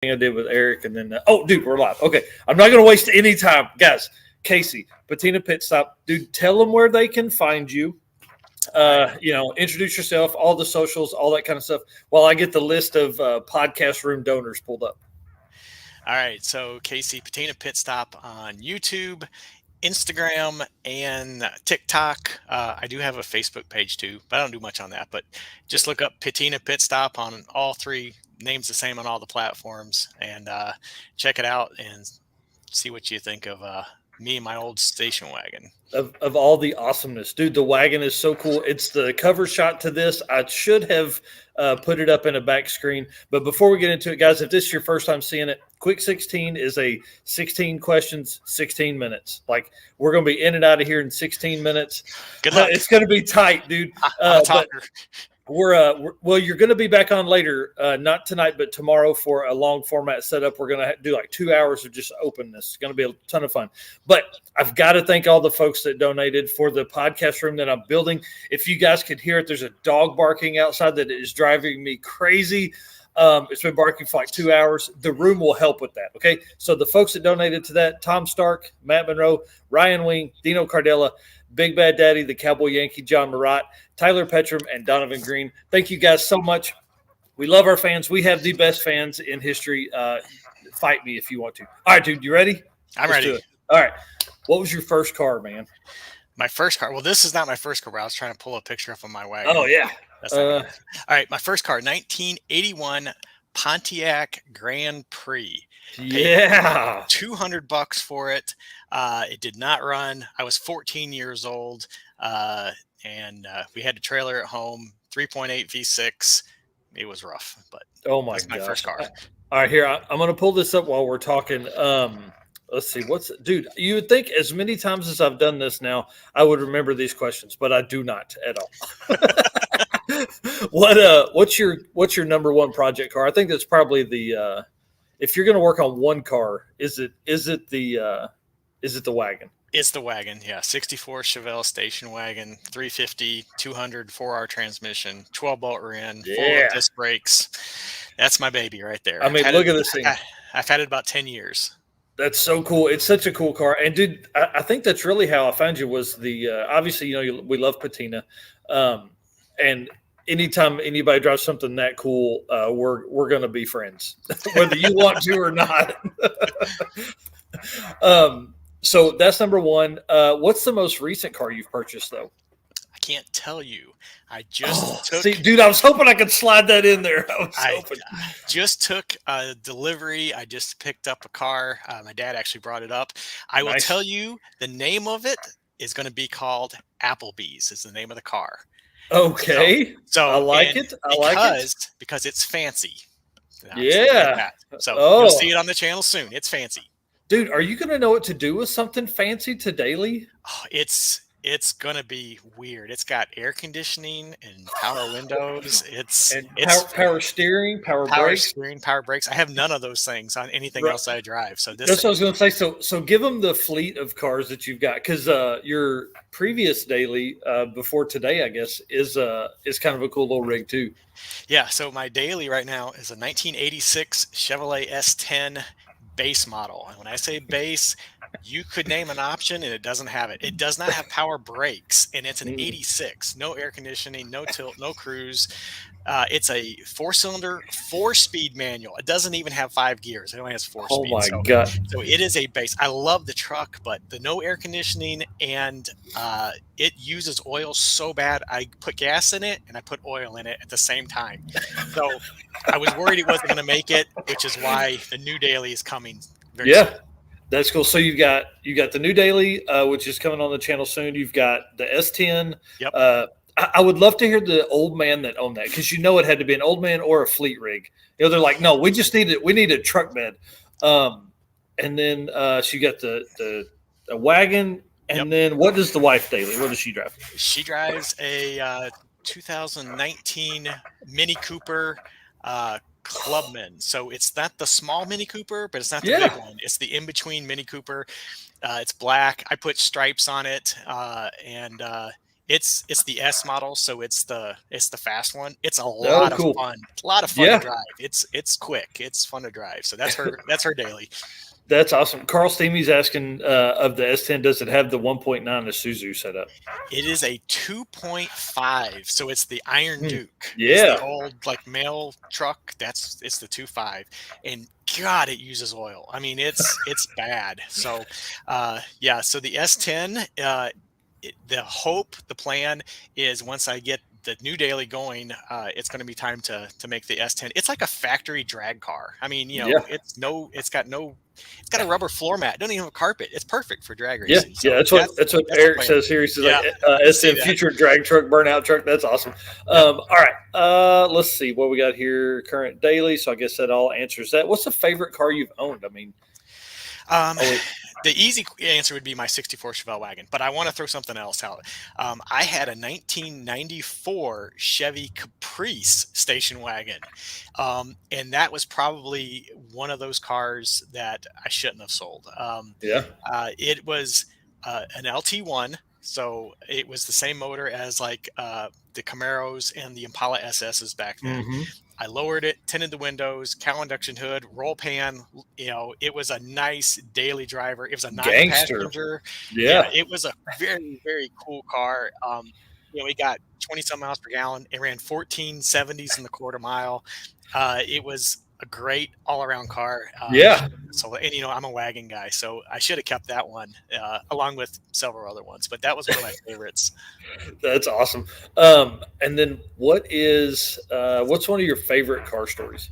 I did with Eric, and then dude, we're live. Okay, I'm not going to waste any time, guys. Casey, Patina Pitstop, dude, tell them where they can find you. Introduce yourself, all the socials, all that kind of stuff, while I get the list of podcast room donors pulled up. All right, so Casey, Patina Pitstop on YouTube, Instagram, and TikTok. I do have a Facebook page too, but I don't do much on that. But just look up Patina Pitstop on all three. Names the same on all the platforms, and check it out and see what you think of me and my old station wagon. Of all the awesomeness, dude, the wagon is so cool. It's the cover shot to this. I should have put it up in a back screen, but before we get into it, guys, if this is your first time seeing it, Quick 16 is a 16 questions, 16 minutes. Like, we're going to be in and out of here in 16 minutes. Good luck. It's going to be tight, dude. I'm a talker. Well, you're going to be back on later, not tonight, but tomorrow for a long format setup. We're going to do like 2 hours of just openness. It's going to be a ton of fun. But I've got to thank all the folks that donated for the podcast room that I'm building. If you guys could hear it, there's a dog barking outside that is driving me crazy. It's been barking for like 2 hours. The room will help with that. Okay. So the folks that donated to that, Tom Stark, Matt Monroe, Ryan Wing, Dino Cardella, Big Bad Daddy, the Cowboy Yankee, John Marat, Tyler Petram, and Donovan Green. Thank you guys so much. We love our fans. We have the best fans in history. Fight me if you want to. All right, dude, you ready? I'm ready. All right. What was your first car, man? My first car. Well, this is not my first car. I was trying to pull a picture up of my wagon. Oh, yeah. All right. My first car, 1981 Pontiac Grand Prix. Yeah. $200 for it. It did not run. I was 14 years old. And we had a trailer at home, 3.8 V6. It was rough, but that's my first car. All right, here, I'm going to pull this up while we're talking. Let's see. Dude, you would think as many times as I've done this now, I would remember these questions, but I do not at all. What's your number one project car? I think that's probably the if you're going to work on one car, is it the wagon? It's the wagon, yeah. 64 Chevrolet station wagon, 350, 200, 4R transmission, 12-bolt rear, full of disc brakes. That's my baby right there. I mean, look at this thing. I've had it about 10 years. That's so cool. It's such a cool car. And, dude, I think that's really how I found you was the obviously, we love Patina. And anytime anybody drives something that cool, we're going to be friends, whether you want to or not. So that's number one. What's the most recent car you've purchased, though? I can't tell you. I just took. See, dude, I was hoping I could slide that in there. I just took a delivery. I just picked up a car. My dad actually brought it up. I will tell you the name of it is going to be called Applebee's. Is the name of the car. Okay. So I like it. Because it's fancy. Yeah. So you'll see it on the channel soon. It's fancy. Dude, are you going to know what to do with something fancy to daily? Oh, it's going to be weird. It's got air conditioning and power windows. It's power steering, power brakes. I have none of those things on anything else I drive. So that's what I was going to say. So give them the fleet of cars that you've got, because your previous daily before today, I guess, is kind of a cool little rig too. Yeah. So my daily right now is a 1986 Chevrolet S10 base model. And when I say base, you could name an option and it doesn't have it. It does not have power brakes, and it's an 86. No air conditioning, no tilt, no cruise. It's a 4-cylinder, 4-speed manual. It doesn't even have 5 gears. It only has 4 speeds. Oh my God. So it is a base. I love the truck, but the no air conditioning, and it uses oil so bad. I put gas in it and I put oil in it at the same time. So I was worried it wasn't going to make it, which is why the new daily is coming very soon. That's cool. So you got the new daily, which is coming on the channel soon. You've got the S10. Yep. I would love to hear the old man that owned that, because it had to be an old man or a fleet rig. They're like, no, we just need it. We need a truck bed. And then so you got the wagon. And then what does the wife daily? What does she drive? She drives a 2019 Mini Cooper Clubman. So it's not the small Mini Cooper, but it's not the big one. It's the in-between Mini Cooper. It's black. I put stripes on it, and It's the S model, so it's the fast one. It's a lot of fun. A lot of fun to drive. It's quick. It's fun to drive. So that's her daily. That's awesome. Carl Steamy's asking of the S10, does it have the 1.9 Isuzu setup? It is a 2.5, so it's the Iron Duke. Yeah, it's the old like mail truck. It's the 2.5, and God, it uses oil. I mean, it's bad. So, So the S10, the plan is once I get the new daily going, it's going to be time to make the S10. It's like a factory drag car. I mean, it's got a rubber floor mat. It doesn't even have a carpet. It's perfect for drag racing. That's what Eric says here. He says S10 future drag truck, burnout truck. That's awesome. All right. Let's see what we got here. Current daily. So I guess that all answers that. What's the favorite car you've owned? I mean, the easy answer would be my 64 Chevelle Wagon, but I want to throw something else out. I had a 1994 Chevy Caprice station wagon, and that was probably one of those cars that I shouldn't have sold. It was an LT1, so it was the same motor as like the Camaros and the Impala SSs back then. I lowered it, tinted the windows, cowl induction hood, roll pan. It was a nice daily driver. It was a 9-passenger. Yeah, it was a very, very cool car. We got 20-some miles per gallon. It ran 1470s in the quarter mile. It was a great all-around car. So, and I'm a wagon guy, so I should have kept that one along with several other ones. But that was one of my favorites. That's awesome. And then what's one of your favorite car stories?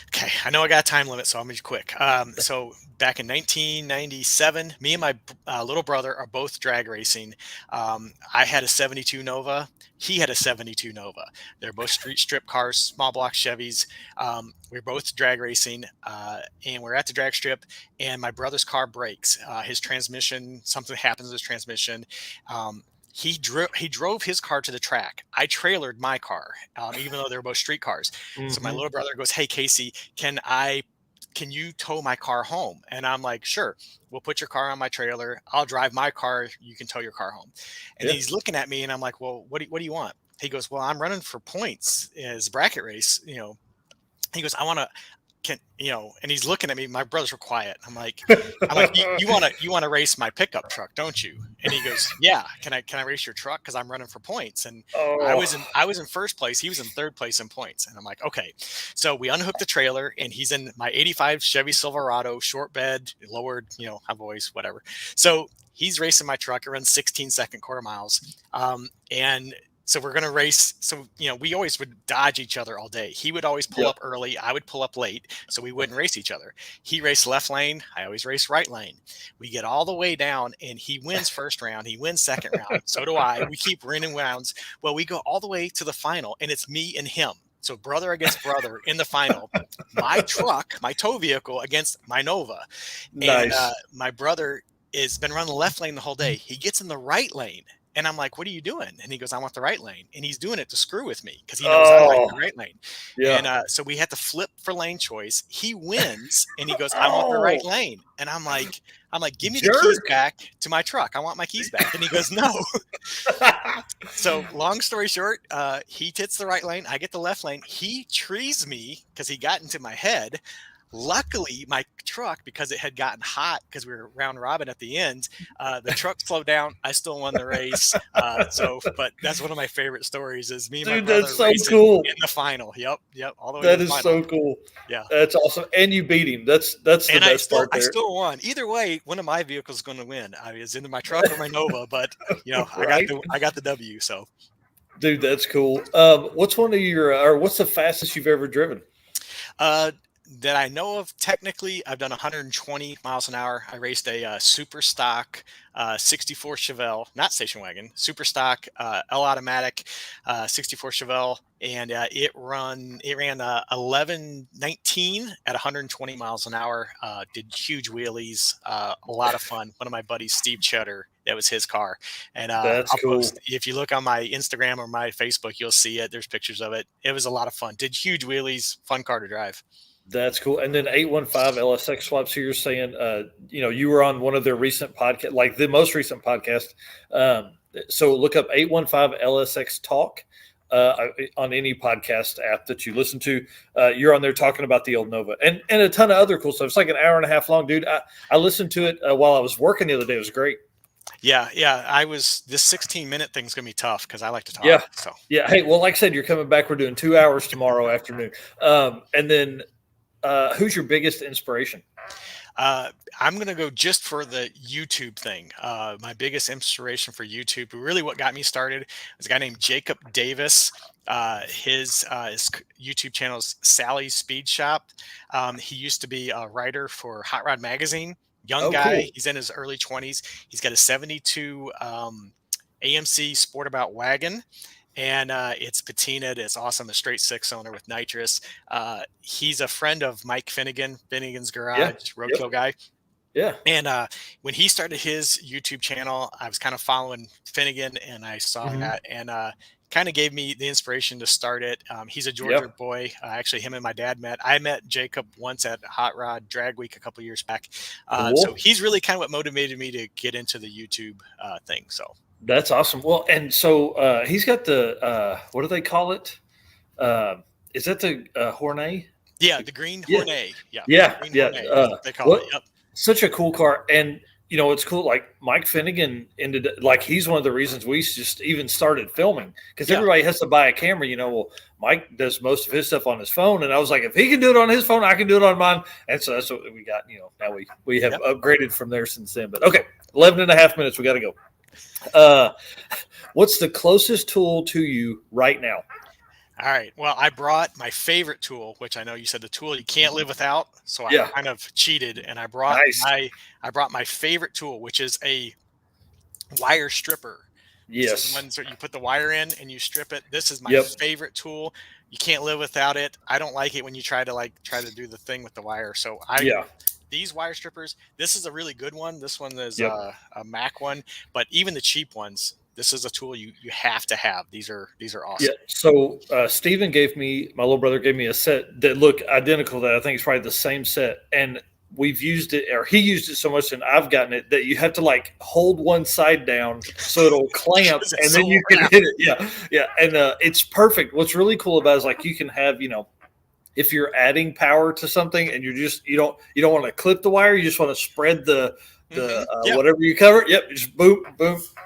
Okay, I know I got a time limit, so I'm going to be quick. So back in 1997, me and my little brother are both drag racing. I had a 72 Nova. He had a 72 Nova. They're both street strip cars, small block Chevys. We're both drag racing, and we're at the drag strip, and my brother's car breaks. His transmission, something happens with his transmission. He drove his car to the track. I trailered my car, even though they were both street cars. So my little brother goes, "Hey, Casey, can you tow my car home?" And I'm like, "Sure, we'll put your car on my trailer. I'll drive my car. You can tow your car home." And he's looking at me, and I'm like, "Well, what do you want?" He goes, "Well, I'm running for points as bracket race. He goes, "I want to." And he's looking at me. My brothers were quiet. I'm like, you want to race my pickup truck, don't you? And he goes, "Yeah. Can I race your truck? Because I'm running for points." And I was in first place. He was in third place in points. And I'm like, okay. So we unhooked the trailer, and he's in my '85 Chevy Silverado, short bed, lowered. I've always whatever. So he's racing my truck. It runs 16-second quarter miles, and so we're going to race. So, we always would dodge each other all day. He would always pull up early. I would pull up late, so we wouldn't race each other. He raced left lane. I always race right lane. We get all the way down, and he wins first round. He wins second round. So do I. We keep winning rounds. Well, we go all the way to the final, and it's me and him. So brother against brother in the final. My truck, my tow vehicle against my Nova. Nice. And my brother has been running the left lane the whole day. He gets in the right lane. And I'm like, "What are you doing?" And he goes, "I want the right lane." And he's doing it to screw with me because he knows I like the right lane. Yeah. And so we had to flip for lane choice. He wins, and he goes, "I want the right lane." And I'm like, "Give me the keys back to my truck. I want my keys back." And he goes, "No." So long story short, he hits the right lane. I get the left lane. He trees me because he got into my head. Luckily, my truck, because it had gotten hot because we were round robin at the end, the truck slowed down. I still won the race. But that's one of my favorite stories is me and my brother that's so racing cool. In the final. Yep. All the way that to the is final. So cool. Yeah. That's awesome. And you beat him. That's the best part there. I still won. Either way, one of my vehicles is going to win. I was either my truck or my Nova, but right? I got the W. So, dude, that's cool. What's what's the fastest you've ever driven? That I know of, technically, I've done 120 miles an hour. I raced a super stock 64 Chevelle, not station wagon, super stock L-automatic 64 Chevelle, and it ran 11:19 at 120 miles an hour. Did huge wheelies, a lot of fun. One of my buddies, Steve Cheddar, that was his car, and I'll cool. post. If you look on my Instagram or my Facebook, you'll see it. There's pictures of it. It was a lot of fun. Did huge wheelies, fun car to drive. That's cool. And then 815 LSX Swaps here saying, you were on one of their recent podcasts, like the most recent podcast, So look up 815 LSX Talk on any podcast app that you listen to. You're on there talking about the old Nova and a ton of other cool stuff. It's like an hour and a half long, dude. I listened to it while I was working the other day. It was great. Yeah. This 16-minute thing's gonna be tough because I like to talk. Yeah. So Yeah. Hey, well, like I said, you're coming back. We're doing 2 hours tomorrow afternoon. And then who's your biggest inspiration? I'm going to go just for the YouTube thing. My biggest inspiration for YouTube, really what got me started, was a guy named Jacob Davis. His YouTube channel is Sally's Speed Shop. He used to be a writer for Hot Rod Magazine. Young guy. Cool. He's in his early 20s. He's got a 72 AMC Sportabout Wagon. And it's Patina. It's awesome. A straight 6-cylinder with nitrous. He's a friend of Mike Finnegan, Finnegan's Garage, Roadkill guy. Yeah. And when he started his YouTube channel, I was kind of following Finnegan, and I saw that, and kind of gave me the inspiration to start it. He's a Georgia boy. Actually, him and my dad met. I met Jacob once at Hot Rod Drag Week a couple years back. Cool. So he's really kind of what motivated me to get into the YouTube thing. So. That's awesome. Well, and so he's got the what do they call it? Is that the Hornet? Yeah, the green Hornet. Yeah. Hornet, they call it. Yep. Such a cool car, and you know it's cool. Like Mike Finnegan he's one of the reasons we just even started filming because everybody has to buy a camera. You know, well, Mike does most of his stuff on his phone, and I was like, if he can do it on his phone, I can do it on mine. And so that's what we got. You know, now we have upgraded from there since then. But okay, 11 and a half minutes. We got to go. What's the closest tool to you right now? All right. Well, I brought my favorite tool, which I know you said the tool you can't live without. So I kind of cheated, and I brought my favorite tool, which is a wire stripper. Yes. So the ones that you put the wire in and you strip it. This is my favorite tool. You can't live without it. I don't like it when you try to do the thing with the wire. So these wire strippers, this is a really good one. This one is a Mac one, but even the cheap ones, this is a tool you have to have. These are awesome. Yeah. So Steven my little brother gave me a set that look identical that I think is probably the same set. And we've used it, or he used it so much and I've gotten it that you have to like hold one side down so it'll clamp and then you can hit it. Yeah. Yeah. And it's perfect. What's really cool about it is like you can have, you know, if you're adding power to something and you don't want to clip the wire, you just want to spread the whatever you cover. Yep, just boom,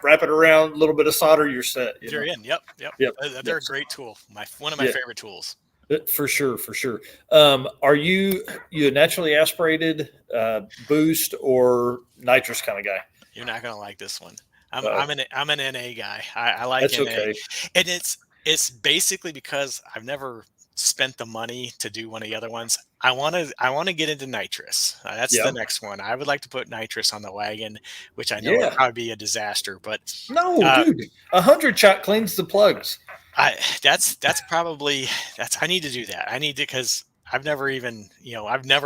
wrap it around, a little bit of solder, you're set. You're in. Yep. They're a great tool. One of my favorite tools. For sure. Are you a naturally aspirated boost or nitrous kind of guy? You're not gonna like this one. I'm an NA guy. I like that's NA, okay. And it's basically because I've never spent the money to do one of the other ones. I want to get into nitrous. That's the next one. I would like to put nitrous on the wagon, which I know would probably be a disaster. But no, dude, 100 shot cleans the plugs. I need to do that. I need to, because I've never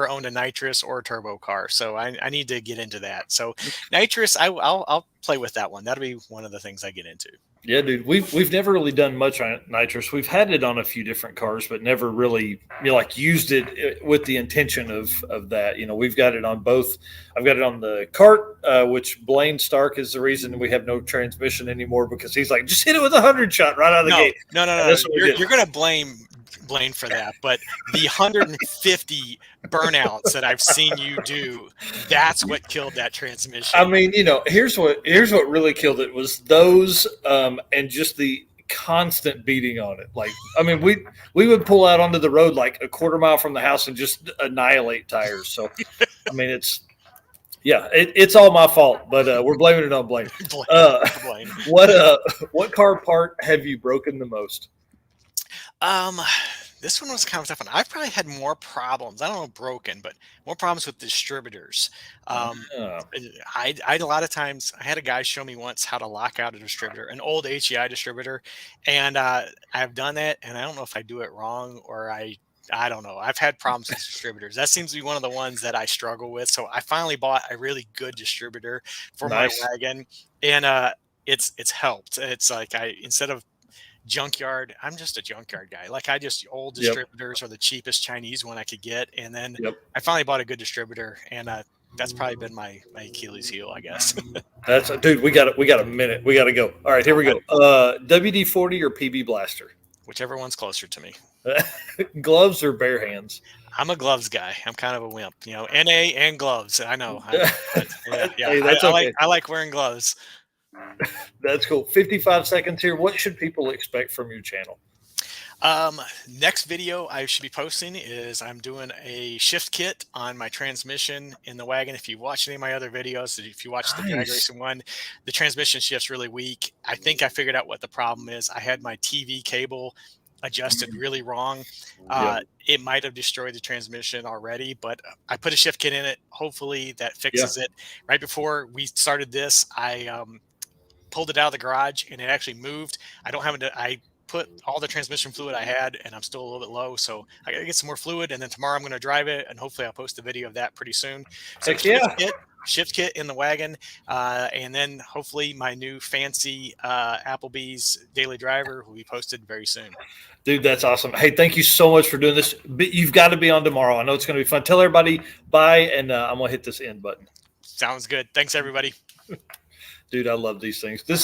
owned a nitrous or a turbo car, so I need to get into that. So nitrous, I'll play with that one. That'll be one of the things I get into. Yeah, dude, we've never really done much on nitrous. We've had it on a few different cars, but never really used it with the intention of that. You know, we've got it on both. I've got it on the cart, which Blaine Stark is the reason we have no transmission anymore because he's like, just hit it with 100 shot right out of the gate. No. You're going to blame Blaine for that, but the 150 burnouts that I've seen you do, that's what killed that transmission. I mean, here's what really killed it was those and just the constant beating on it. Like, I mean, we would pull out onto the road like a quarter mile from the house and just annihilate tires. So I mean, it's all my fault, but we're blaming it on Blaine. Blaine. What car part have you broken the most? This one was kind of tough one. I've probably had more problems. I don't know, broken, but more problems with distributors. I a lot of times I had a guy show me once how to lock out a distributor, an old HEI distributor, and I've done that, and I don't know if I do it wrong or I don't know. I've had problems with distributors. That seems to be one of the ones that I struggle with. So I finally bought a really good distributor for my wagon, and it's helped. It's like instead of junkyard, I'm just a junkyard guy. Like distributors are the cheapest Chinese one I could get, and then I finally bought a good distributor, and That's probably been my Achilles heel, I guess. That's dude. We got a minute. We got to go. All right, here we go. WD-40 or PB Blaster? Whichever one's closer to me. Gloves or bare hands? I'm a gloves guy. I'm kind of a wimp, NA and gloves. I know. But yeah. Hey, that's okay. I like wearing gloves. That's cool. 55 seconds here. What should people expect from your channel? Next video I should be posting is I'm doing a shift kit on my transmission in the wagon. If you watch any of my other videos, if you watch the drag racing one, the transmission shift's really weak. I think I figured out what the problem is. I had my TV cable adjusted really wrong. It might have destroyed the transmission already, but I put a shift kit in it. Hopefully that fixes it. Right before we started this, I pulled it out of the garage and it actually moved. I put all the transmission fluid I had and I'm still a little bit low. So I gotta get some more fluid, and then tomorrow I'm going to drive it, and hopefully I'll post a video of that pretty soon. So shift kit in the wagon. And then hopefully my new fancy Applebee's daily driver will be posted very soon. Dude, that's awesome. Hey, thank you so much for doing this. You've got to be on tomorrow. I know it's going to be fun. Tell everybody bye, and I'm going to hit this end button. Sounds good. Thanks, everybody. Dude, I love these things. This